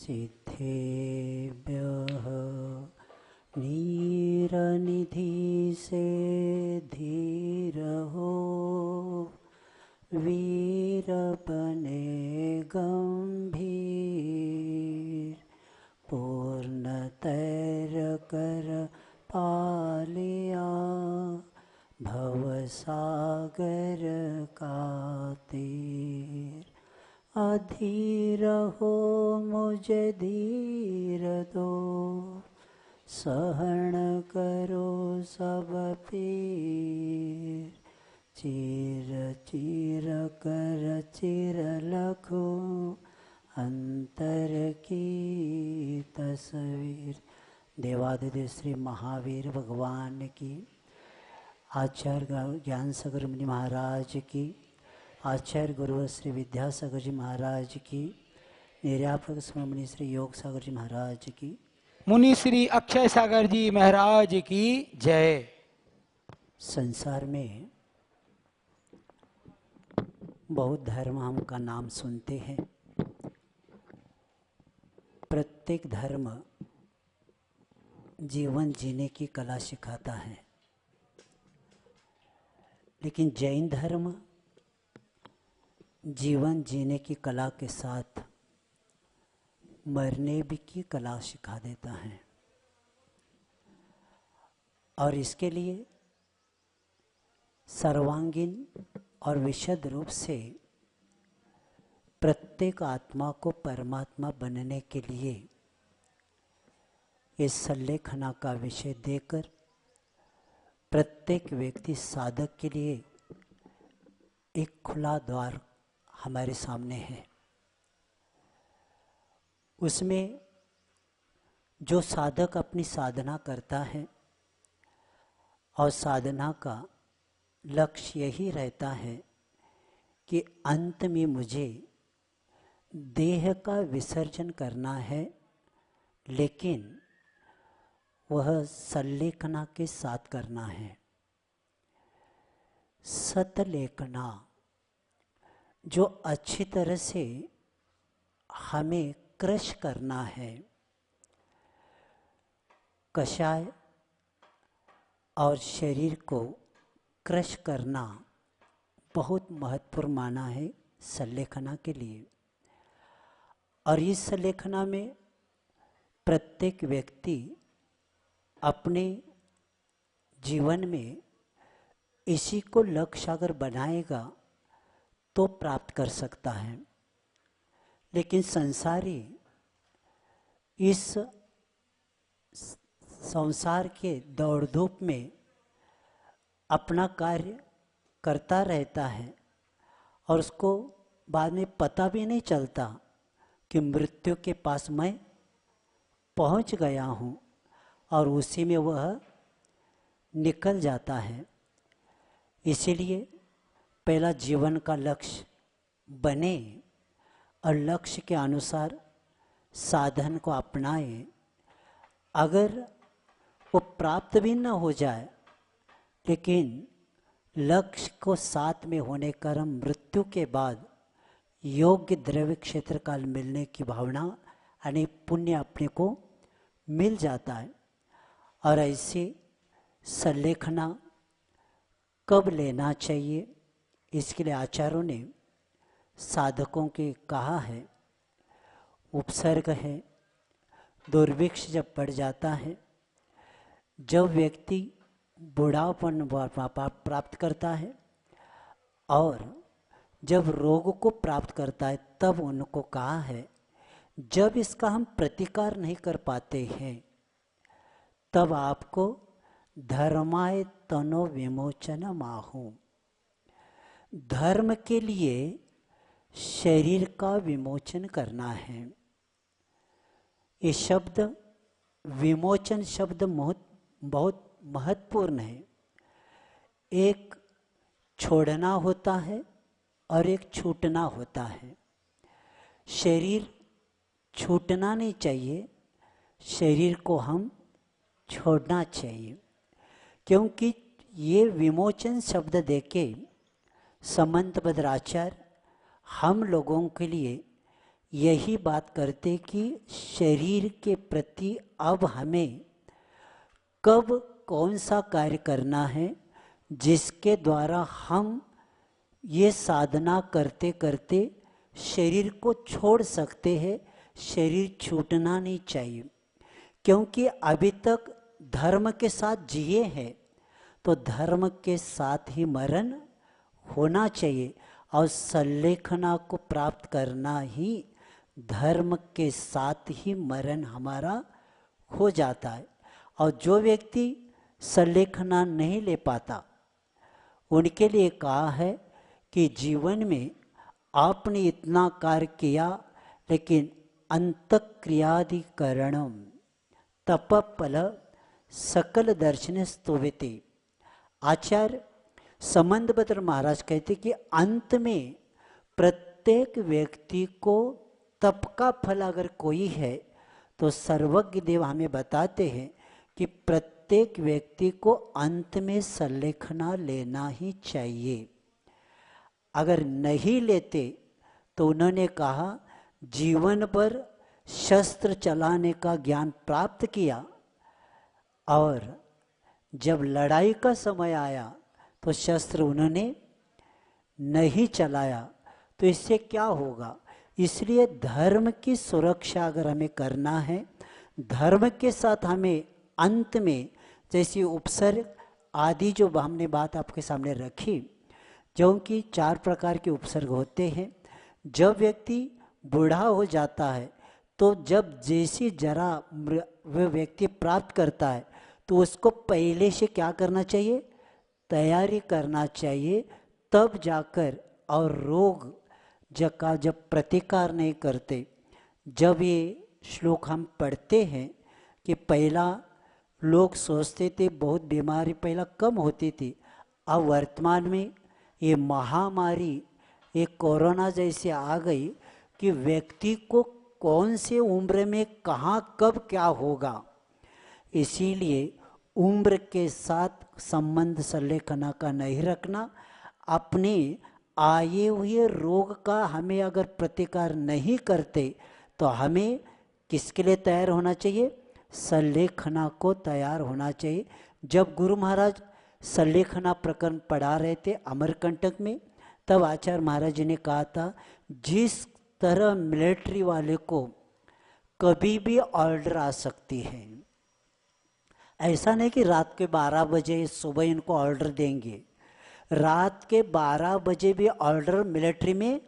सिद्धेभ्यः नीरनिधि से धीर हो, वीर बने गंभीर, पूर्ण तैर कर पालिया भवसागर का तीर। अधीर हो मुझे धीर दो, सहन करो सब पीर। चीर चीर कर चिर लखो, अंतर की तस्वीर। देवादिदेव श्री महावीर भगवान की, आचार्य ज्ञान सागर मुनि महाराज की, आचार्य गुरु श्री विद्यासागर जी महाराज की, निर्यापक मुनि श्री योग सागर जी महाराज की, मुनि श्री अक्षय सागर जी महाराज की जय। संसार में बहुत धर्म हम का नाम सुनते हैं। प्रत्येक धर्म जीवन जीने की कला सिखाता है, लेकिन जैन धर्म जीवन जीने की कला के साथ मरने भी की कला सिखा देता है। और इसके लिए सर्वांगीण और विशद रूप से प्रत्येक आत्मा को परमात्मा बनने के लिए इस संलेखना का विषय देकर प्रत्येक व्यक्ति साधक के लिए एक खुला द्वार हमारे सामने है। उसमें जो साधक अपनी साधना करता है और साधना का लक्ष्य यही रहता है कि अंत में मुझे देह का विसर्जन करना है, लेकिन वह संलेखना के साथ करना है। सतलेखना जो अच्छी तरह से हमें क्रश करना है। कषाय और शरीर को क्रश करना बहुत महत्वपूर्ण माना है संलेखना के लिए। और इस संलेखना में प्रत्येक व्यक्ति अपने जीवन में इसी को लक्ष्य अगर बनाएगा तो प्राप्त कर सकता है। लेकिन संसारी इस संसार के दौड़ धूप में अपना कार्य करता रहता है और उसको बाद में पता भी नहीं चलता कि मृत्यु के पास मैं पहुंच गया हूं, और उसी में वह निकल जाता है। इसीलिए पहला जीवन का लक्ष्य बने और लक्ष्य के अनुसार साधन को अपनाए। अगर वो प्राप्त भी न हो जाए, लेकिन लक्ष्य को साथ में होने कारण मृत्यु के बाद योग्य द्रव्य क्षेत्र काल मिलने की भावना यानी पुण्य अपने को मिल जाता है। और ऐसे संलेखना कब लेना चाहिए, इसके लिए आचार्यों ने साधकों के कहा है। उपसर्ग है, दुर्भिक्ष जब पड़ जाता है, जब व्यक्ति बुढ़ापन प्राप्त करता है और जब रोग को प्राप्त करता है, तब उनको कहा है जब इसका हम प्रतिकार नहीं कर पाते हैं तब आपको धर्माय तनो विमोचन माहू, धर्म के लिए शरीर का विमोचन करना है। ये शब्द विमोचन शब्द बहुत महत्वपूर्ण है। एक छोड़ना होता है और एक छूटना होता है। शरीर छूटना नहीं चाहिए, शरीर को हम छोड़ना चाहिए, क्योंकि ये विमोचन शब्द देके समंत भद्राचार्य हम लोगों के लिए यही बात करते कि शरीर के प्रति अब हमें कब कौन सा कार्य करना है जिसके द्वारा हम ये साधना करते करते शरीर को छोड़ सकते हैं। शरीर छूटना नहीं चाहिए, क्योंकि अभी तक धर्म के साथ जिए हैं तो धर्म के साथ ही मरण होना चाहिए, और संलेखना को प्राप्त करना ही धर्म के साथ ही मरण हमारा हो जाता है। और जो व्यक्ति संलेखना नहीं ले पाता उनके लिए कहा है कि जीवन में आपने इतना कार्य किया लेकिन अंतक्रियाधिकरणम तप फल सकल दर्शन स्तुवते। आचार्य संबंधभद्र महाराज कहते कि अंत में प्रत्येक व्यक्ति को तप का फल अगर कोई है तो सर्वज्ञ देव हमें बताते हैं कि प्रत्येक व्यक्ति को अंत में संलेखना लेना ही चाहिए। अगर नहीं लेते तो उन्होंने कहा जीवन भर शस्त्र चलाने का ज्ञान प्राप्त किया और जब लड़ाई का समय आया तो शस्त्र उन्होंने नहीं चलाया, तो इससे क्या होगा। इसलिए धर्म की सुरक्षा अगर हमें करना है, धर्म के साथ हमें अंत में जैसे उपसर्ग आदि जो हमने बात आपके सामने रखी, जो कि 4 प्रकार के उपसर्ग होते हैं। जब व्यक्ति बूढ़ा हो जाता है तो जब जैसी जरा वह व्यक्ति प्राप्त करता है तो उसको पहले से क्या करना चाहिए, तैयारी करना चाहिए, तब जाकर। और रोग जब प्रतिकार नहीं करते, जब ये श्लोक हम पढ़ते हैं कि पहला लोग सोचते थे बहुत बीमारी पहला कम होती थी, अब वर्तमान में ये महामारी ये कोरोना जैसे आ गई कि व्यक्ति को कौन से उम्र में कहाँ कब क्या होगा। इसीलिए उम्र के साथ संबंध संलेखना का नहीं रखना। अपने आए हुए रोग का हमें अगर प्रतिकार नहीं करते तो हमें किसके लिए तैयार होना चाहिए, संलेखना को तैयार होना चाहिए। जब गुरु महाराज संलेखना प्रकरण पढ़ा रहे थे अमरकंटक में, तब आचार्य महाराज जी ने कहा था जिस तरह मिलिट्री वाले को कभी भी ऑर्डर आ सकती है, ऐसा नहीं कि रात के 12 बजे सुबह इनको ऑर्डर देंगे, रात के 12 बजे भी ऑर्डर मिलिट्री में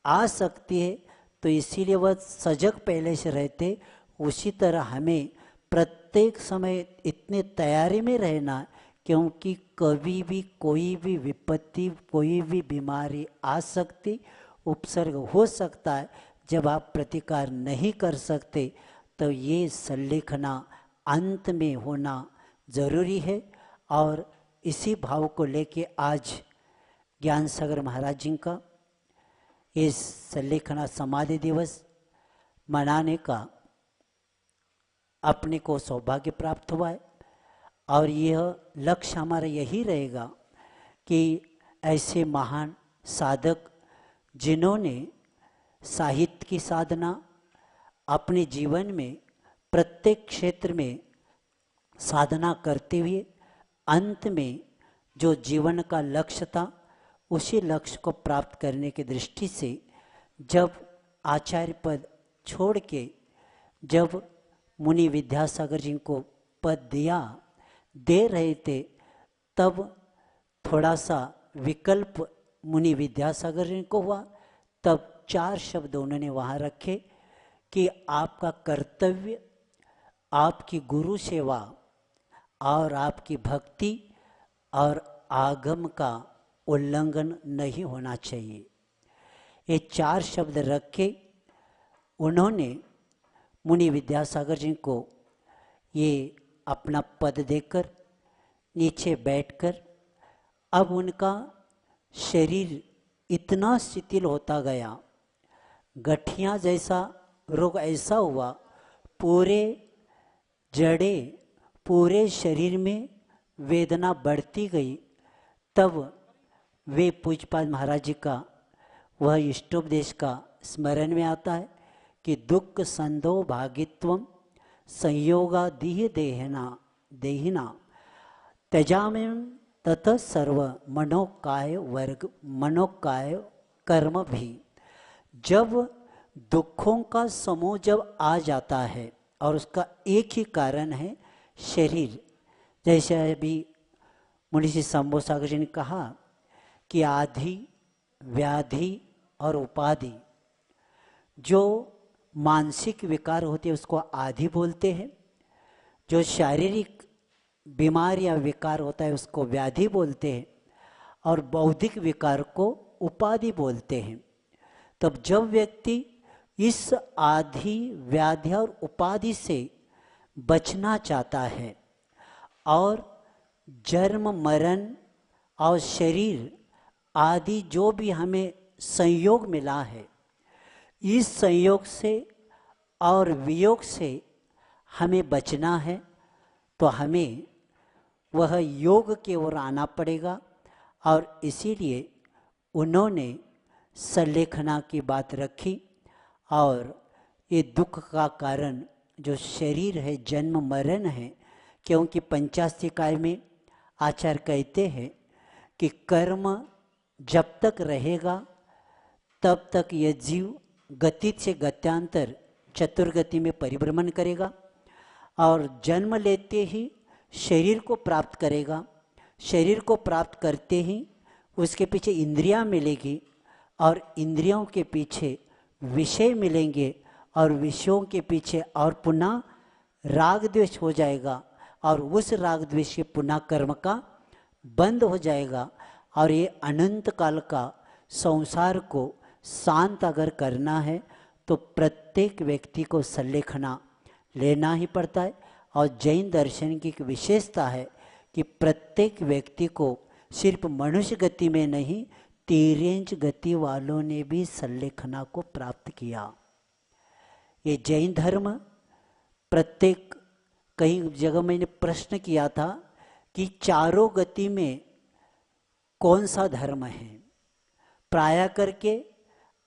आ सकती है। तो इसीलिए वह सजग पहले से रहते। उसी तरह हमें प्रत्येक समय इतने तैयारी में रहना, क्योंकि कभी भी कोई भी विपत्ति कोई भी बीमारी आ सकती, उपसर्ग हो सकता है। जब आप प्रतिकार नहीं कर सकते तो ये संलेखना अंत में होना जरूरी है। और इसी भाव को लेके आज ज्ञान सागर महाराज जी का इस संलेखना समाधि दिवस मनाने का अपने को सौभाग्य प्राप्त हुआ है। और यह लक्ष्य हमारा यही रहेगा कि ऐसे महान साधक जिन्होंने साहित्य की साधना अपने जीवन में प्रत्येक क्षेत्र में साधना करते हुए अंत में जो जीवन का लक्ष्य था उसी लक्ष्य को प्राप्त करने की दृष्टि से जब आचार्य पद छोड़ के जब मुनि विद्यासागर जी को पद दे रहे थे, तब थोड़ा सा विकल्प मुनि विद्यासागर जी को हुआ। तब 4 शब्द उन्होंने वहाँ रखे कि आपका कर्तव्य, आपकी गुरु सेवा और आपकी भक्ति और आगम का उल्लंघन नहीं होना चाहिए। ये 4 शब्द रखे उन्होंने मुनि विद्यासागर जी को ये अपना पद देकर नीचे बैठकर, अब उनका शरीर इतना शिथिल होता गया, गठिया जैसा रोग ऐसा हुआ, पूरे जड़े पूरे शरीर में वेदना बढ़ती गई। तब वे पूज्यपाद महाराज जी का वह इष्टोपदेश का स्मरण में आता है कि दुख संदो भागित्वम संयोगा देहिना त्यजामें ततः सर्व मनोकाय कर्म भी। जब दुखों का समूह जब आ जाता है और उसका एक ही कारण है शरीर, जैसे अभी मुनीषी शंभो सागर जी ने कहा कि आधि व्याधि और उपाधि, जो मानसिक विकार होते हैं उसको आधि बोलते हैं, जो शारीरिक बीमार या विकार होता है उसको व्याधि बोलते हैं, और बौद्धिक विकार को उपाधि बोलते हैं। तब जब व्यक्ति इस आधि व्याधि और उपाधि से बचना चाहता है और जन्म मरण और शरीर आदि जो भी हमें संयोग मिला है, इस संयोग से और वियोग से हमें बचना है, तो हमें वह योग की ओर आना पड़ेगा। और इसीलिए उन्होंने संलेखना की बात रखी। और ये दुख का कारण जो शरीर है, जन्म मरण है, क्योंकि पंचास्तिकाय में आचार्य कहते हैं कि कर्म जब तक रहेगा तब तक यह जीव गति से गत्यांतर चतुर्गति में परिभ्रमण करेगा और जन्म लेते ही शरीर को प्राप्त करेगा। शरीर को प्राप्त करते ही उसके पीछे इंद्रियां मिलेगी और इंद्रियों के पीछे विषय मिलेंगे और विषयों के पीछे और पुनः राग द्वेष हो जाएगा और उस राग द्वेष के पुनः कर्म का बंद हो जाएगा। और ये अनंत काल का संसार को शांत अगर करना है तो प्रत्येक व्यक्ति को संलेखना लेना ही पड़ता है। और जैन दर्शन की एक विशेषता है कि प्रत्येक व्यक्ति को सिर्फ मनुष्य गति में नहीं, तिर्यंच गति वालों ने भी संलेखना को प्राप्त किया। ये जैन धर्म प्रत्येक, कई जगह मैंने प्रश्न किया था कि चारों गति में कौन सा धर्म है। प्राय करके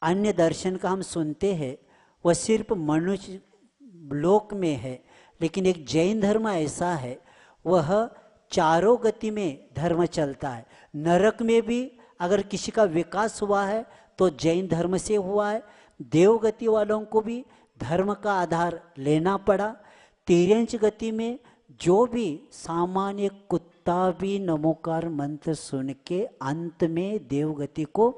अन्य दर्शन का हम सुनते हैं वह सिर्फ मनुष्य लोक में है, लेकिन एक जैन धर्म ऐसा है वह चारों गति में धर्म चलता है। नरक में भी अगर किसी का विकास हुआ है तो जैन धर्म से हुआ है। देवगति वालों को भी धर्म का आधार लेना पड़ा। तिर्यंच गति में जो भी सामान्य कुत्ता भी नमोकार मंत्र सुन के अंत में देवगति को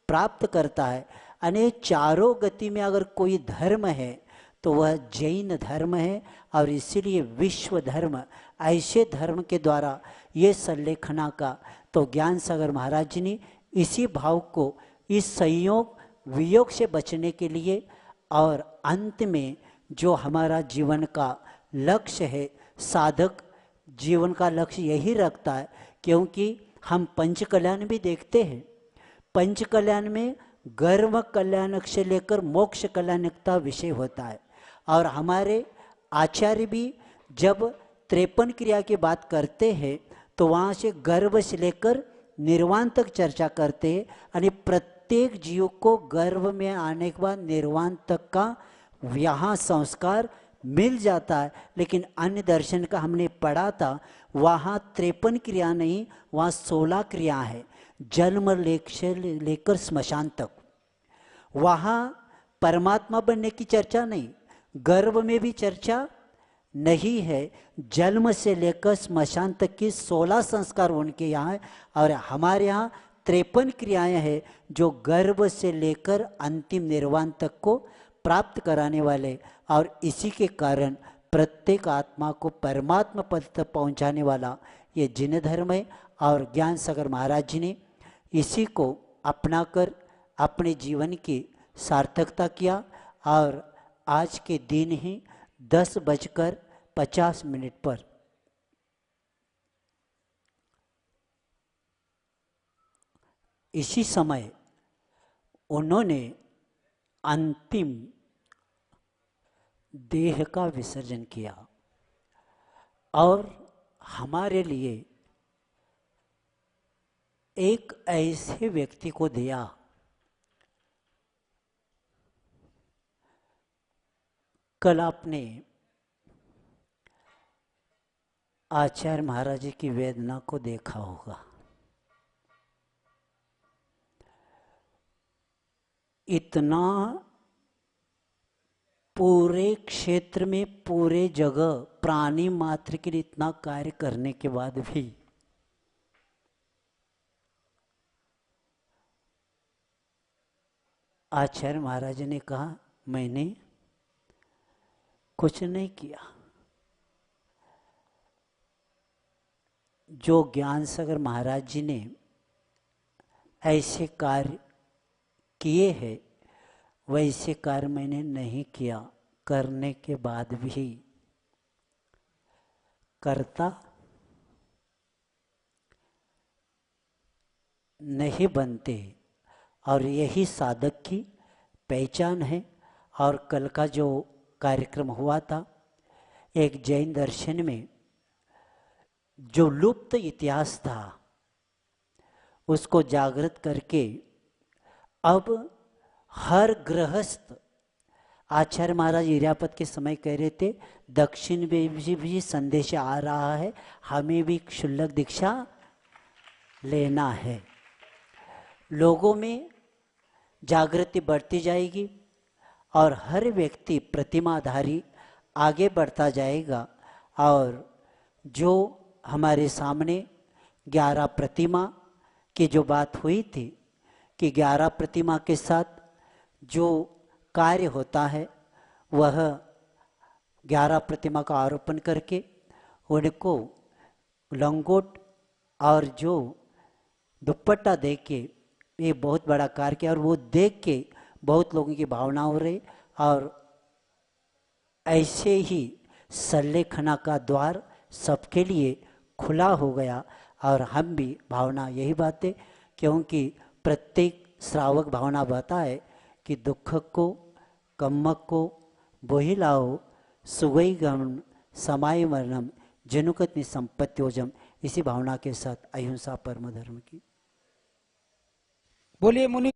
प्राप्त करता है। अने चारों गति में अगर कोई धर्म है तो वह जैन धर्म है। और इसीलिए विश्व धर्म, ऐसे धर्म के द्वारा ये संलेखना का, तो ज्ञान सागर महाराज जी ने इसी भाव को इस संयोग वियोग से बचने के लिए और अंत में जो हमारा जीवन का लक्ष्य है, साधक जीवन का लक्ष्य यही रखता है। क्योंकि हम पंच कल्याण भी देखते हैं, पंच कल्याण में गर्व कल्याणक से लेकर मोक्ष कल्याणक का विषय होता है। और हमारे आचार्य भी जब 53 क्रिया की बात करते हैं तो वहाँ से गर्व से लेकर निर्वाण तक चर्चा करते हैं। यानी प्रत्येक जीव को गर्भ में आने के बाद निर्वाण तक का यहाँ संस्कार मिल जाता है। लेकिन अन्य दर्शन का हमने पढ़ा था वहाँ 53 क्रिया नहीं, वहाँ 16 क्रिया है, जन्म से लेकर स्मशान तक। वहाँ परमात्मा बनने की चर्चा नहीं, गर्भ में भी चर्चा नहीं है, जन्म से लेकर स्मशान तक की 16 संस्कार उनके यहाँ है। और हमारे यहाँ 53 क्रियाएं हैं जो गर्भ से लेकर अंतिम निर्वाण तक को प्राप्त कराने वाले। और इसी के कारण प्रत्येक आत्मा को परमात्मा पद तक पहुँचाने वाला ये जिन धर्म है। और ज्ञान सागर महाराज जी ने इसी को अपनाकर अपने जीवन की सार्थकता किया। और आज के दिन ही 10:50 पर इसी समय उन्होंने अंतिम देह का विसर्जन किया और हमारे लिए एक ऐसे व्यक्ति को दिया कल आपने आचार्य महाराज जी की वेदना को देखा होगा। इतना पूरे क्षेत्र में, पूरे जगह प्राणी मात्र के लिए इतना कार्य करने के बाद भी आचार्य महाराज ने कहा मैंने कुछ नहीं किया। जो ज्ञान सागर महाराज जी ने ऐसे कार्य किए हैं वैसे कार्य मैंने नहीं किया। करने के बाद भी कर्ता नहीं बनते, और यही साधक की पहचान है। और कल का जो कार्यक्रम हुआ था, एक जैन दर्शन में जो लुप्त इतिहास था उसको जागृत करके अब हर गृहस्थ, आचार्य महाराज इरापत के समय कह रहे थे दक्षिण में भी संदेश आ रहा है, हमें भी क्षुल्लक दीक्षा लेना है। लोगों में जागृति बढ़ती जाएगी और हर व्यक्ति प्रतिमाधारी आगे बढ़ता जाएगा। और जो हमारे सामने 11 प्रतिमा की जो बात हुई थी कि 11 प्रतिमा के साथ जो कार्य होता है वह 11 प्रतिमा का आरोपण करके उनको लंगोट और जो दुपट्टा दे के ये बहुत बड़ा कार्य किया। और वो देख के बहुत लोगों की भावना हो रही, और ऐसे ही सल्लेखना का द्वार सबके लिए खुला हो गया। और हम भी भावना यही बात है, क्योंकि प्रत्येक श्रावक भावना बता है कि दुख को कम्मक को बोहिलाओ सुगई गम समाय मरणम जनुकत निसंपत्योजम। इसी भावना के साथ अहिंसा परम धर्म की बोलिए मुनि।